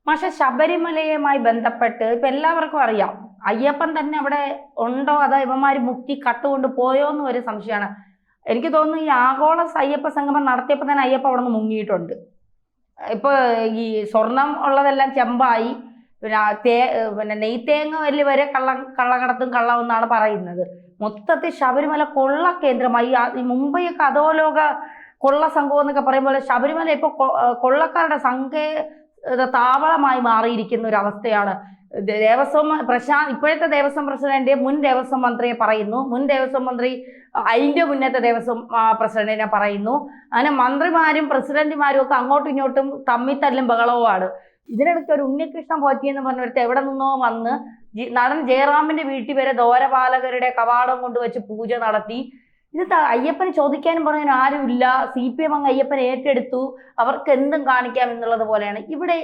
പക്ഷെ ശബരിമലയുമായി ബന്ധപ്പെട്ട് ഇപ്പൊ എല്ലാവർക്കും അറിയാം, അയ്യപ്പൻ തന്നെ അവിടെ ഉണ്ടോ അതോ ഇവന്മാര് മുക്കി കട്ടുകൊണ്ട് പോയോ എന്ന് ഒരു സംശയമാണ്. എനിക്ക് തോന്നുന്നു ഈ ആഗോള അയ്യപ്പ സംഗമം നടത്തിയപ്പോൾ തന്നെ അയ്യപ്പ അവിടെ നിന്ന് മുങ്ങിയിട്ടുണ്ട്. ഇപ്പൊ ഈ സ്വർണം ഉള്ളതെല്ലാം ചെമ്പായി, പിന്നെ പിന്നെ നെയ്ത്തേങ്ങ വലിയ വരെ കള്ളക്കടത്തും കള്ളമെന്നാണ് പറയുന്നത്. മൊത്തത്തിൽ ശബരിമല കൊള്ള കേന്ദ്രമായി. ഈ മുംബൈയൊക്കെ അധോലോക കൊള്ള സംഘം എന്നൊക്കെ പറയുമ്പോൾ ശബരിമല ഇപ്പൊ കൊള്ളക്കാരുടെ താവളമായി മാറിയിരിക്കുന്ന ഒരു അവസ്ഥയാണ്. ദേവസ്വം ഇപ്പോഴത്തെ ദേവസ്വം പ്രസിഡന്റ് മുൻ ദേവസ്വം മന്ത്രിയെ പറയുന്നു, മുൻ ദേവസ്വം മന്ത്രി അതിന്റെ മുന്നത്തെ ദേവസ്വം പ്രസിഡന്റിനെ പറയുന്നു. അങ്ങനെ മന്ത്രിമാരും പ്രസിഡന്റുമാരും ഒക്കെ അങ്ങോട്ടും ഇങ്ങോട്ടും തമ്മിത്തല്ലും ബഹളവുമാണ്. ഇതിനിടയ്ക്ക് ഒരു ഉണ്ണികൃഷ്ണൻ പോറ്റിയെന്ന് പറഞ്ഞൊരുത്ത് എവിടെ നിന്നോ വന്ന് നടൻ ജയറാമിന്റെ വീട്ടിൽ വരെ ദ്വാരപാലകരുടെ കവാടം കൊണ്ടുവച്ച് പൂജ നടത്തി. ഇത് അയ്യപ്പന് ചോദിക്കാനും പറയാനും ആരുമില്ല. CPM അങ്ങ് അയ്യപ്പനെ ഏറ്റെടുത്തു, അവർക്ക് എന്തും കാണിക്കാം എന്നുള്ളത് പോലെയാണ്. ഇവിടെ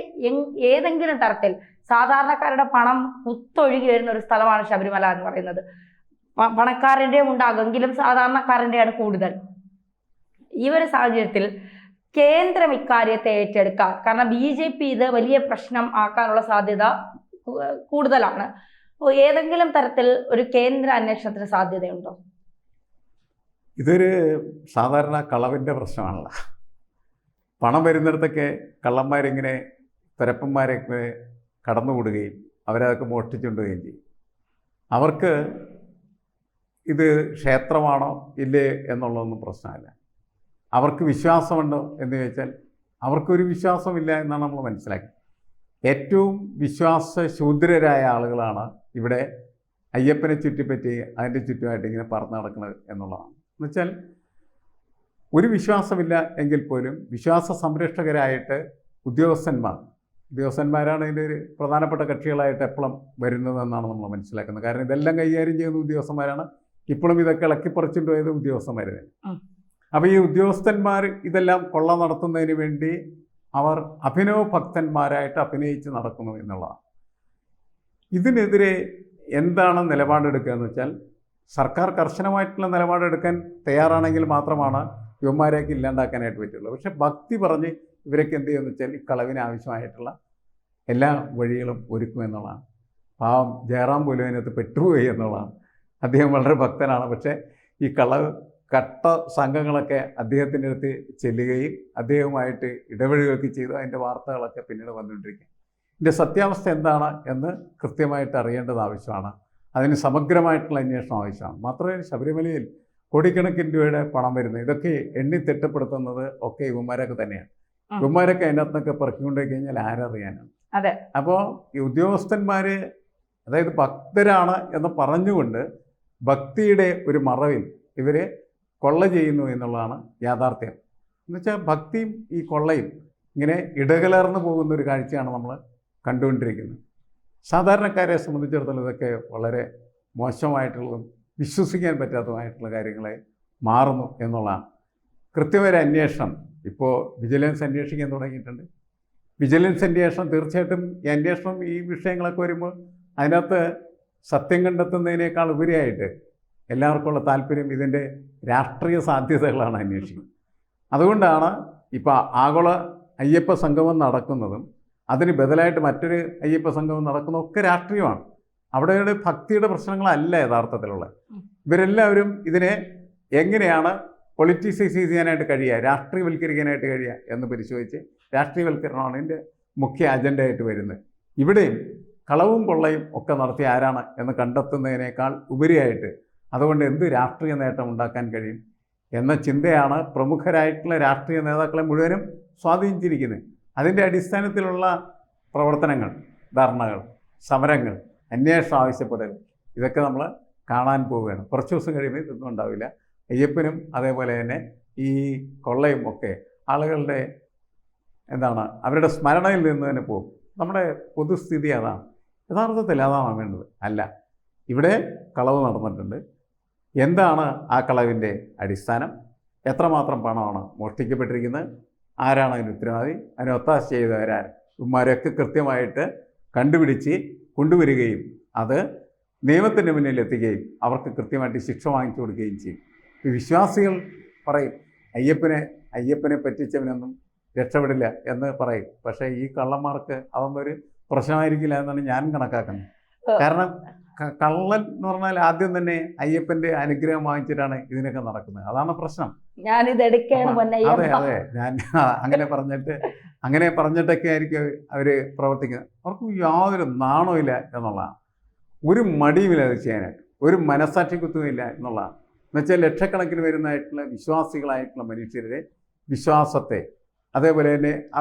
ഏതെങ്കിലും തരത്തിൽ സാധാരണക്കാരുടെ പണം കുത്തൊഴുകി വരുന്ന ഒരു സ്ഥലമാണ് ശബരിമല എന്ന് പറയുന്നത്. പണക്കാരൻ്റെയും ഉണ്ടാകുമെങ്കിലും സാധാരണക്കാരൻ്റെയാണ് കൂടുതൽ. ഈ ഒരു സാഹചര്യത്തിൽ കേന്ദ്രം ഇക്കാര്യത്തെ ഏറ്റെടുക്കുക, കാരണം BJP ഇത് വലിയ പ്രശ്നം ആക്കാനുള്ള സാധ്യത കൂടുതലാണ്. ഏതെങ്കിലും തരത്തിൽ ഒരു കേന്ദ്ര അന്വേഷണത്തിന് സാധ്യതയുണ്ടോ? ഇതൊരു സാധാരണ കളവിൻ്റെ പ്രശ്നമാണല്ലോ. പണം വരുന്നിടത്തൊക്കെ കള്ളന്മാരിങ്ങനെ തുരപ്പന്മാരൊക്കെ കടന്നുകൂടുകയും അവരതൊക്കെ മോഷ്ടിച്ചുകൊണ്ടുകയും ചെയ്യും. അവർക്ക് ഇത് ക്ഷേത്രമാണോ ഇല്ലേ എന്നുള്ളതൊന്നും പ്രശ്നമല്ല. അവർക്ക് വിശ്വാസമുണ്ടോ എന്ന് ചോദിച്ചാൽ അവർക്കൊരു വിശ്വാസമില്ല എന്നാണ് നമ്മൾ മനസ്സിലാക്കി. ഏറ്റവും വിശ്വാസശൂദ്രരായ ആളുകളാണ് ഇവിടെ അയ്യപ്പനെ ചുറ്റിപ്പറ്റി അതിൻ്റെ ചുറ്റുമായിട്ട് ഇങ്ങനെ പറന്ന് നടക്കുന്നത് എന്നുള്ളതാണ്. എന്നുവെച്ചാൽ ഒരു വിശ്വാസമില്ല എങ്കിൽ പോലും വിശ്വാസ സംരക്ഷകരായിട്ട് ഉദ്യോഗസ്ഥന്മാരാണ് ഇതിൻ്റെ ഒരു പ്രധാനപ്പെട്ട കക്ഷികളായിട്ട് എപ്പോഴും വരുന്നതെന്നാണ് നമ്മൾ മനസ്സിലാക്കുന്നത്. കാരണം ഇതെല്ലാം കൈകാര്യം ചെയ്യുന്ന ഉദ്യോഗസ്ഥന്മാരാണ്. ഇപ്പോഴും ഇതൊക്കെ ഇളക്കിപ്പറിച്ചുകൊണ്ട് പോയത് ഉദ്യോഗസ്ഥന്മാർ തന്നെ. അപ്പോൾ ഈ ഉദ്യോഗസ്ഥന്മാർ ഇതെല്ലാം കൊള്ള നടത്തുന്നതിന് വേണ്ടി അവർ അഭിനവ ഭക്തന്മാരായിട്ട് അഭിനയിച്ച് നടക്കുന്നു എന്നുള്ളതാണ്. ഇതിനെതിരെ എന്താണ് നിലപാടെടുക്കുക എന്ന് വെച്ചാൽ സർക്കാർ കർശനമായിട്ടുള്ള നിലപാടെടുക്കാൻ തയ്യാറാണെങ്കിൽ മാത്രമാണ് യുവന്മാരെയൊക്കെ ഇല്ലാണ്ടാക്കാനായിട്ട് പറ്റുള്ളൂ. പക്ഷെ ഭക്തി പറഞ്ഞ് ഇവരൊക്കെ എന്ത് ചെയ്യുമെന്ന് വെച്ചാൽ ഈ കളവിന് ആവശ്യമായിട്ടുള്ള എല്ലാ വഴികളും ഒരുക്കുമെന്നുള്ളതാണ്. പാവം ജയറാം പോലും അതിനകത്ത് പെട്ടുപോയി എന്നുള്ളതാണ്. അദ്ദേഹം വളരെ ഭക്തനാണ്. പക്ഷേ ഈ കട്ട സംഘങ്ങളൊക്കെ അദ്ദേഹത്തിൻ്റെ അടുത്ത് ചെല്ലുകയും അദ്ദേഹവുമായിട്ട് ഇടപെടുകയൊക്കെ ചെയ്തു. അതിൻ്റെ വാർത്തകളൊക്കെ പിന്നീട് വന്നുകൊണ്ടിരിക്കും. ഇതിൻ്റെ സത്യാവസ്ഥ എന്താണ് എന്ന് കൃത്യമായിട്ട് അറിയേണ്ടത് ആവശ്യമാണ്. അതിന് സമഗ്രമായിട്ടുള്ള അന്വേഷണം ആവശ്യമാണ്. മാത്രമല്ല ശബരിമലയിൽ കോടിക്കണക്കിന് രൂപയുടെ പണം വരുന്നത് ഇതൊക്കെ എണ്ണി തിട്ടപ്പെടുത്തുന്നത് ഒക്കെ ഇവന്മാരൊക്കെ തന്നെയാണ്. ഇവന്മാരൊക്കെ അതിനകത്തൊക്കെ പെറുക്കിക്കൊണ്ടു കഴിഞ്ഞാൽ ആരറിയാനാണ്. അതെ. അപ്പോൾ ഈ ഉദ്യോഗസ്ഥന്മാർ അതായത് ഭക്തരാണ് എന്ന് പറഞ്ഞുകൊണ്ട് ഭക്തിയുടെ ഒരു മറവിൽ ഇവർ കൊള്ള ചെയ്യുന്നു എന്നുള്ളതാണ് യാഥാർത്ഥ്യം. എന്നുവെച്ചാൽ ഭക്തിയും ഈ കൊള്ളയും ഇങ്ങനെ ഇടകലർന്നു പോകുന്ന ഒരു കാഴ്ചയാണ് നമ്മൾ കണ്ടുകൊണ്ടിരിക്കുന്നത്. സാധാരണക്കാരെ സംബന്ധിച്ചിടത്തോളം ഇതൊക്കെ വളരെ മോശമായിട്ടുള്ളതും വിശ്വസിക്കാൻ പറ്റാത്തതുമായിട്ടുള്ള കാര്യങ്ങളെ മാറുന്നു എന്നുള്ളതാണ്. കൃത്യമായ അന്വേഷണം ഇപ്പോൾ വിജിലൻസ് അന്വേഷിക്കാൻ തുടങ്ങിയിട്ടുണ്ട്. വിജിലൻസ് അന്വേഷണം തീർച്ചയായിട്ടും ഈ അന്വേഷണം ഈ വിഷയങ്ങളൊക്കെ വരുമ്പോൾ അതിനകത്ത് സത്യം കണ്ടെത്തുന്നതിനേക്കാൾ ഉപരിയായിട്ട് എല്ലാവർക്കുമുള്ള താല്പര്യം ഇതിൻ്റെ രാഷ്ട്രീയ സാധ്യതകളാണ് അന്വേഷിക്കുന്നത്. അതുകൊണ്ടാണ് ഇപ്പോൾ ആഗോള അയ്യപ്പ സംഗമം നടക്കുന്നതും അതിന് ബദലായിട്ട് മറ്റൊരു അയ്യപ്പ സംഗമം നടക്കുന്നതൊക്കെ രാഷ്ട്രീയമാണ്. അവിടെ ഭക്തിയുടെ പ്രശ്നങ്ങളല്ല യഥാർത്ഥത്തിലുള്ള. ഇവരെല്ലാവരും ഇതിനെ എങ്ങനെയാണ് പൊളിറ്റിസൈസ് ചെയ്യാനായിട്ട് കഴിയുക, രാഷ്ട്രീയവൽക്കരിക്കാനായിട്ട് കഴിയുക എന്ന് പരിശോധിച്ച് രാഷ്ട്രീയവൽക്കരണമാണ് ഇതിൻ്റെ മുഖ്യ അജണ്ടയായിട്ട് വരുന്നത്. ഇവിടെയും കളവും കൊള്ളയും ഒക്കെ നടത്തിയ ആരാണ് എന്ന് കണ്ടെത്തുന്നതിനേക്കാൾ ഉപരിയായിട്ട് അതുകൊണ്ട് എന്ത് രാഷ്ട്രീയ നേട്ടം ഉണ്ടാക്കാൻ കഴിയും എന്ന ചിന്തയാണ് പ്രമുഖരായിട്ടുള്ള രാഷ്ട്രീയ നേതാക്കളെ മുഴുവനും സ്വാധീനിച്ചിരിക്കുന്നത്. അതിൻ്റെ അടിസ്ഥാനത്തിലുള്ള പ്രവർത്തനങ്ങൾ, ധർണകൾ, സമരങ്ങൾ, അന്വേഷണം ആവശ്യപ്പെടൽ ഇതൊക്കെ നമ്മൾ കാണാൻ പോവുകയാണ്. കുറച്ച് ദിവസം കഴിയുമ്പോൾ ഇതൊന്നും ഉണ്ടാവില്ല. അയ്യപ്പനും അതേപോലെ തന്നെ ഈ കൊള്ളയും ഒക്കെ ആളുകളുടെ അവരുടെ സ്മരണയിൽ നിന്ന് തന്നെ പോകും. നമ്മുടെ പൊതുസ്ഥിതി അതാണ്. യഥാർത്ഥത്തിൽ അതാണ് വേണ്ടത്. അല്ല, ഇവിടെ കളവ് നടന്നിട്ടുണ്ട്. എന്താണ് ആ കളവിൻ്റെ അടിസ്ഥാനം? എത്രമാത്രം പണമാണ് മോഷ്ടിക്കപ്പെട്ടിരിക്കുന്നത്? ആരാണ് അതിന് ഉത്തരവാദി? അതിന് ഒത്താശ ചെയ്തവരാർ? ഇവന്മാരൊക്കെ കൃത്യമായിട്ട് കണ്ടുപിടിച്ച് കൊണ്ടുവരികയും അത് നിയമത്തിൻ്റെ മുന്നിൽ എത്തുകയും അവർക്ക് കൃത്യമായിട്ട് ശിക്ഷ വാങ്ങിച്ചു കൊടുക്കുകയും ചെയ്യും. വിശ്വാസികൾ പറയും അയ്യപ്പനെ പറ്റിച്ചവനൊന്നും രക്ഷപ്പെടില്ല എന്ന് പറയും. പക്ഷേ ഈ കള്ളന്മാർക്ക് അതൊന്നൊരു പ്രശ്നമായിരിക്കില്ല എന്നാണ് ഞാൻ കണക്കാക്കുന്നത്. കാരണം കള്ളൻ എന്ന് പറഞ്ഞാൽ ആദ്യം തന്നെ അയ്യപ്പൻ്റെ അനുഗ്രഹം വാങ്ങിച്ചിട്ടാണ് ഇതിനൊക്കെ നടക്കുന്നത്. അതാണ് പ്രശ്നം. ഞാനിത് എടുക്കുകയാണ് അതെ അതെ, ഞാൻ അങ്ങനെ പറഞ്ഞിട്ടൊക്കെ ആയിരിക്കും അവർ പ്രവർത്തിക്കുന്നത്. അവർക്ക് യാതൊരു നാണവുമില്ല എന്നുള്ളതാണ്. ഒരു മടിയുമില്ല അത് ചെയ്യാനായിട്ട്, ഒരു മനസാക്ഷി കുത്തുമില്ല എന്നുള്ളതാണ്. എന്നുവെച്ചാൽ ലക്ഷക്കണക്കിന് വരുന്നതായിട്ടുള്ള വിശ്വാസികളായിട്ടുള്ള മനുഷ്യരുടെ വിശ്വാസത്തെ, അതേപോലെ തന്നെ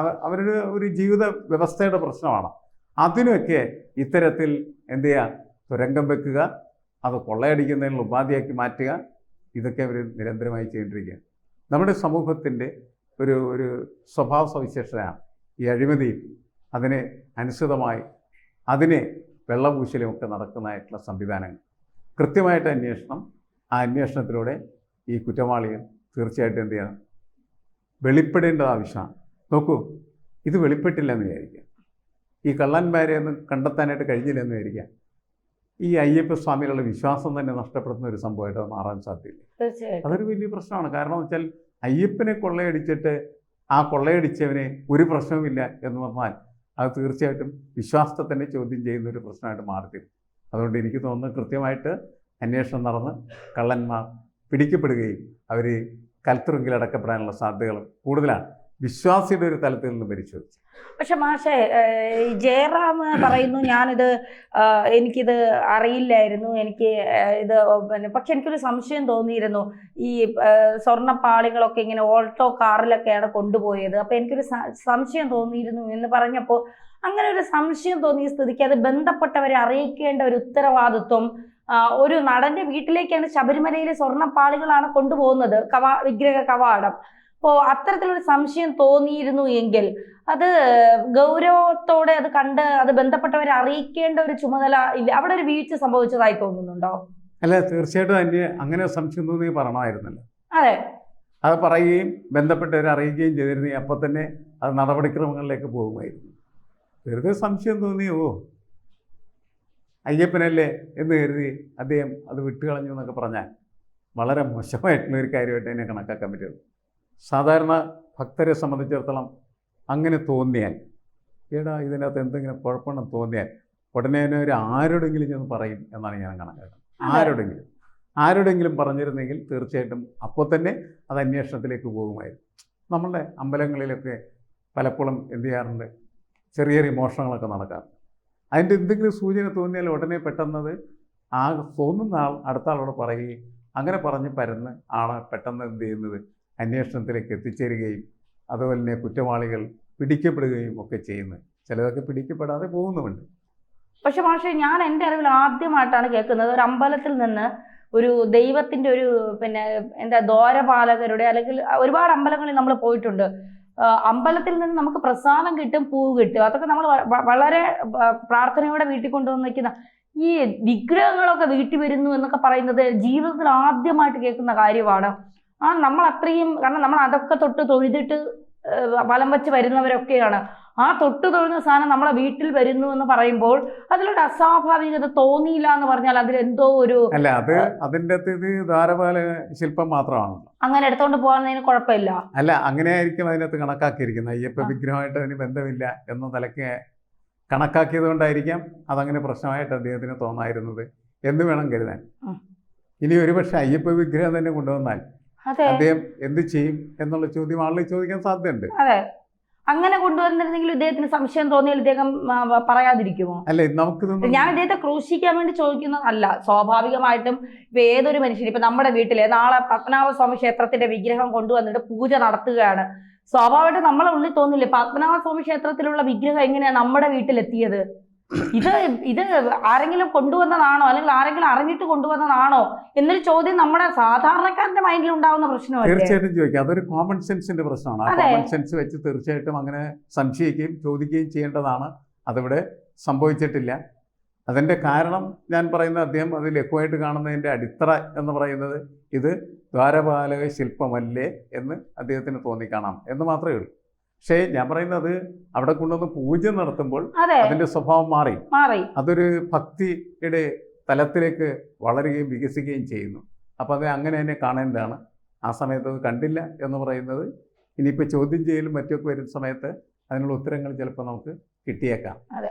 അവരുടെ ഒരു ജീവിത വ്യവസ്ഥയുടെ പ്രശ്നമാണ്. അതിനൊക്കെ ഇത്തരത്തിൽ എന്ത് ചെയ്യുക, തുരങ്കം വെക്കുക, അത് കൊള്ളയടിക്കുന്നതിനുള്ള ഉപാധിയാക്കി മാറ്റുക, ഇതൊക്കെ അവർ നിരന്തരമായി ചെയ്തുകൊണ്ടിരിക്കുകയാണ്. നമ്മുടെ സമൂഹത്തിൻ്റെ ഒരു സ്വഭാവ സവിശേഷതയാണ് ഈ അഴിമതിയും അതിന് അനുസൃതമായി അതിനെ വെള്ളപൂശലുമൊക്കെ നടക്കുന്നതായിട്ടുള്ള സംവിധാനങ്ങൾ. കൃത്യമായിട്ട് അന്വേഷണം, ആ അന്വേഷണത്തിലൂടെ ഈ കുറ്റവാളികൾ തീർച്ചയായിട്ടും എന്ത് ചെയ്യണം, വെളിപ്പെടേണ്ടത് ആവശ്യമാണ്. നോക്കൂ, ഇത് വെളിപ്പെട്ടില്ലെന്ന് വിചാരിക്കുക, ഈ കള്ളന്മാരെ ഒന്നും കണ്ടെത്താനായിട്ട് കഴിഞ്ഞില്ലെന്ന് വിചാരിക്കുക, ഈ അയ്യപ്പ സ്വാമിയിലുള്ള വിശ്വാസം തന്നെ നഷ്ടപ്പെടുന്ന ഒരു സംഭവമായിട്ട് അത് മാറാൻ സാധ്യതയില്ല. അതൊരു വലിയ പ്രശ്നമാണ്. കാരണം എന്ന് വെച്ചാൽ അയ്യപ്പനെ കൊള്ളയടിച്ചിട്ട് ആ കൊള്ളയടിച്ചവനെ ഒരു പ്രശ്നവുമില്ല എന്ന് പറഞ്ഞാൽ അത് തീർച്ചയായിട്ടും വിശ്വാസത്തെ തന്നെ ചോദ്യം ചെയ്യുന്ന ഒരു പ്രശ്നമായിട്ട് മാറിത്തീരും. അതുകൊണ്ട് എനിക്ക് തോന്നുന്നു കൃത്യമായിട്ട് അന്വേഷണം നടന്ന് കള്ളന്മാർ പിടിക്കപ്പെടുകയും അവർ കൽത്തുറുങ്കിലടക്കപ്പെടാനുള്ള സാധ്യതകൾ കൂടുതലാണ് വിശ്വാസിയുടെ ഒരു തലത്തിൽ നിന്ന് പരിശോധിച്ച്. പക്ഷെ മാഷേ, ജയറാം പറയുന്നു എനിക്കിത് അറിയില്ലായിരുന്നു, എനിക്ക് ഇത് പക്ഷെ എനിക്കൊരു സംശയം തോന്നിയിരുന്നു, ഈ സ്വർണ്ണപ്പാളികളൊക്കെ ഇങ്ങനെ ഓൾട്ടോ കാറിലൊക്കെയാണ് കൊണ്ടുപോയത്, അപ്പം എനിക്കൊരു സംശയം തോന്നിയിരുന്നു എന്ന് പറഞ്ഞപ്പോൾ, അങ്ങനെ ഒരു സംശയം തോന്നിയ സ്ഥിതിക്ക് അത് ബന്ധപ്പെട്ടവരെ അറിയിക്കേണ്ട ഒരു ഉത്തരവാദിത്വം ഒരു നടന്റെ വീട്ടിലേക്കാണ് ശബരിമലയിലെ സ്വർണ്ണപ്പാളികളാണ് കൊണ്ടുപോകുന്നത്, വിഗ്രഹ കവാടം. അപ്പോൾ അത്തരത്തിലൊരു സംശയം തോന്നിയിരുന്നു എങ്കിൽ അത് ഗൗരവത്തോടെ അത് കണ്ട് അത് ബന്ധപ്പെട്ടവരെ അറിയിക്കേണ്ട ഒരു ചുമതല ഇല്ല, അവിടെ ഒരു വീഴ്ച സംഭവിച്ചതായി തോന്നുന്നുണ്ടോ? അല്ല, തീർച്ചയായിട്ടും അങ്ങനെ സംശയം തോന്നി പറയണമായിരുന്നല്ലോ. അതെ, അത് പറയുകയും ബന്ധപ്പെട്ടവരെ അറിയിക്കുകയും ചെയ്തിരുന്നെങ്കിൽ അപ്പം തന്നെ അത് നടപടിക്രമങ്ങളിലേക്ക് പോകുമായിരുന്നു. വെറുതെ സംശയം തോന്നിയോ അയ്യപ്പനല്ലേ എന്ന് കരുതി അദ്ദേഹം അത് വിട്ടുകളഞ്ഞു എന്നൊക്കെ പറഞ്ഞാൽ വളരെ മോശമായിട്ടുള്ള ഒരു കാര്യമായിട്ട് തന്നെ കണക്കാക്കാൻ പറ്റുള്ളൂ. സാധാരണ ഭക്തരെ സംബന്ധിച്ചിടത്തോളം അങ്ങനെ തോന്നിയാൽ, ഇതിനകത്ത് എന്തെങ്കിലും കുഴപ്പമുണ്ടെന്ന് തോന്നിയാൽ ഉടനെ തന്നെ ഒരു ആരോടെങ്കിലും ഞാൻ പറയും എന്നാണ് ഞാൻ കണക്കാക്കുന്നത്. ആരോടെങ്കിലും പറഞ്ഞിരുന്നെങ്കിൽ തീർച്ചയായിട്ടും അപ്പോൾ തന്നെ അത് അന്വേഷണത്തിലേക്ക് പോകുമായിരുന്നു. നമ്മളുടെ അമ്പലങ്ങളിലൊക്കെ പലപ്പോഴും എന്ത് ചെയ്യാറുണ്ട്, ചെറിയ ചെറിയ മോഷണങ്ങളൊക്കെ നടക്കാറുണ്ട്. അതിൻ്റെ എന്തെങ്കിലും സൂചന തോന്നിയാൽ ഉടനെ പെട്ടെന്നത് ആ തോന്നുന്ന ആൾ അടുത്ത ആളോട് പറയുകയും അങ്ങനെ പറഞ്ഞ് പരന്ന് ആണ് പെട്ടെന്ന് എന്ത് ചെയ്യുന്നത്, അന്വേഷണത്തിലേക്ക് എത്തിച്ചേരുകയും അതുപോലെ തന്നെ കുറ്റവാളികൾ പിടിക്കപ്പെടുകയും ഒക്കെ ചെയ്യുന്നത്. ചിലതൊക്കെ പിടിക്കപ്പെടാതെ പോകുന്നുമുണ്ട്. പക്ഷെ മാഷെ, ഞാൻ എൻ്റെ അറിവിൽ ആദ്യമായിട്ടാണ് കേൾക്കുന്നത് ഒരു അമ്പലത്തിൽ നിന്ന് ഒരു ദൈവത്തിൻ്റെ ഒരു ദ്വാരപാലകരുടെ, അല്ലെങ്കിൽ ഒരുപാട് അമ്പലങ്ങളിൽ നമ്മൾ പോയിട്ടുണ്ട്, അമ്പലത്തിൽ നിന്ന് നമുക്ക് പ്രസാദം കിട്ടും, പൂവ് കിട്ടും, അതൊക്കെ നമ്മൾ വളരെ പ്രാർത്ഥനയോടെ വീട്ടിൽ കൊണ്ടുവന്ന് വയ്ക്കുന്ന ഈ വിഗ്രഹങ്ങളൊക്കെ വീട്ടിൽ വരുന്നു എന്നൊക്കെ പറയുന്നത് ജീവിതത്തിൽ ആദ്യമായിട്ട് കേൾക്കുന്ന കാര്യമാണ്. നമ്മൾ അത്രയും, കാരണം നമ്മൾ അതൊക്കെ തൊട്ട് തൊഴുതിട്ട് വലം വെച്ച് വരുന്നവരൊക്കെയാണ്. ആ തൊട്ട് തൊഴുന്ന സാധനം നമ്മളെ വീട്ടിൽ വരുന്നു എന്ന് പറയുമ്പോൾ അതിലൊരു അസ്വാഭാവികത തോന്നിയില്ല എന്ന് പറഞ്ഞാൽ അതിലെന്തോ ഒരു അല്ല, അതിൻ്റെ ദ്വാരപാല ശില്പം മാത്രമാണ്. അങ്ങനെ എടുത്തോണ്ട് പോകുന്നതിന് കുഴപ്പമില്ല. അല്ല, അങ്ങനെ ആയിരിക്കും അതിനകത്ത് കണക്കാക്കിയിരിക്കുന്നത്. അയ്യപ്പ വിഗ്രഹമായിട്ട് അതിന് ബന്ധമില്ല എന്ന നിലയ്ക്ക് കണക്കാക്കിയത് കൊണ്ടായിരിക്കാം അതങ്ങനെ പ്രശ്നമായിട്ട് അദ്ദേഹത്തിന് തോന്നായിരുന്നത് എന്ന് വേണം കരുതാൻ. ഇനി ഒരുപക്ഷെ അയ്യപ്പ വിഗ്രഹം തന്നെ കൊണ്ടുവന്നാൽ അദ്ദേഹം എന്ത് ചെയ്യും എന്നുള്ള ചോദ്യം ആളുകൾ ചോദിക്കാൻ സാധ്യതയുണ്ട്. അതെ, അങ്ങനെ കൊണ്ടുവന്നിരുന്നെങ്കിൽ ഇദ്ദേഹത്തിന് സംശയം തോന്നിയാൽ ഇദ്ദേഹം പറയാതിരിക്കുമോ? അല്ലെ, നമുക്ക് ഞാൻ ഇദ്ദേഹത്തെ ക്രൂശിക്കാൻ വേണ്ടി ചോദിക്കുന്നതല്ല. സ്വാഭാവികമായിട്ടും ഇപ്പൊ ഏതൊരു മനുഷ്യൻ, ഇപ്പൊ നമ്മുടെ വീട്ടിലെ നാളെ പത്മനാഭസ്വാമി ക്ഷേത്രത്തിന്റെ വിഗ്രഹം കൊണ്ടുവന്നിട്ട് പൂജ നടത്തുകയാണ്, സ്വാഭാവികമായിട്ടും നമ്മളെ ഉള്ളിൽ തോന്നില്ലേ പത്മനാഭസ്വാമി ക്ഷേത്രത്തിലുള്ള വിഗ്രഹം എങ്ങനെയാണ് നമ്മുടെ വീട്ടിലെത്തിയത്? ഇത് ആരെങ്കിലും കൊണ്ടുവന്നതാണോ, അല്ലെങ്കിൽ ആരെങ്കിലും അറിഞ്ഞിട്ട് കൊണ്ടുവന്നതാണോ എന്നൊരു ചോദ്യം നമ്മുടെ സാധാരണക്കാരന്റെ മൈൻഡിൽ ഉണ്ടാവുന്ന പ്രശ്നമല്ല. തീർച്ചയായിട്ടും ചോദിക്കാം. അതൊരു കോമൺ സെൻസിന്റെ പ്രശ്നമാണ്. ആ കോമൺ സെൻസ് വെച്ച് തീർച്ചയായിട്ടും അങ്ങനെ സംശയിക്കുകയും ചോദിക്കുകയും ചെയ്യേണ്ടതാണ്. അതിവിടെ സംഭവിച്ചിട്ടില്ല. അതിൻ്റെ കാരണം ഞാൻ പറയുന്നത്, അദ്ദേഹം അത് ലഘുവായിട്ട് കാണുന്നതിൻ്റെ അടിത്തറ എന്ന് പറയുന്നത് ഇത് ദ്വാരപാലക ശില്പമല്ലേ എന്ന് അദ്ദേഹത്തിന് തോന്നിക്കാണാം എന്ന് മാത്രമേ ഉള്ളൂ. പക്ഷേ ഞാൻ പറയുന്നത് അവിടെ കൊണ്ടുവന്ന് പൂജ നടത്തുമ്പോൾ അതിന്റെ സ്വഭാവം മാറി അതൊരു ഭക്തിയുടെ തലത്തിലേക്ക് വളരുകയും വികസിക്കുകയും ചെയ്യുന്നു. അപ്പോൾ അത് അങ്ങനെ തന്നെ കാണേണ്ടതാണ്. ആ സമയത്ത് അത് കണ്ടില്ല എന്ന് പറയുന്നത് ഇനിയിപ്പോൾ ചോദ്യം ചെയ്യലും മറ്റുമൊക്കെ വരുന്ന സമയത്ത് അതിനുള്ള ഉത്തരങ്ങൾ ചിലപ്പോൾ നമുക്ക് കിട്ടിയേക്കാം. അതെ.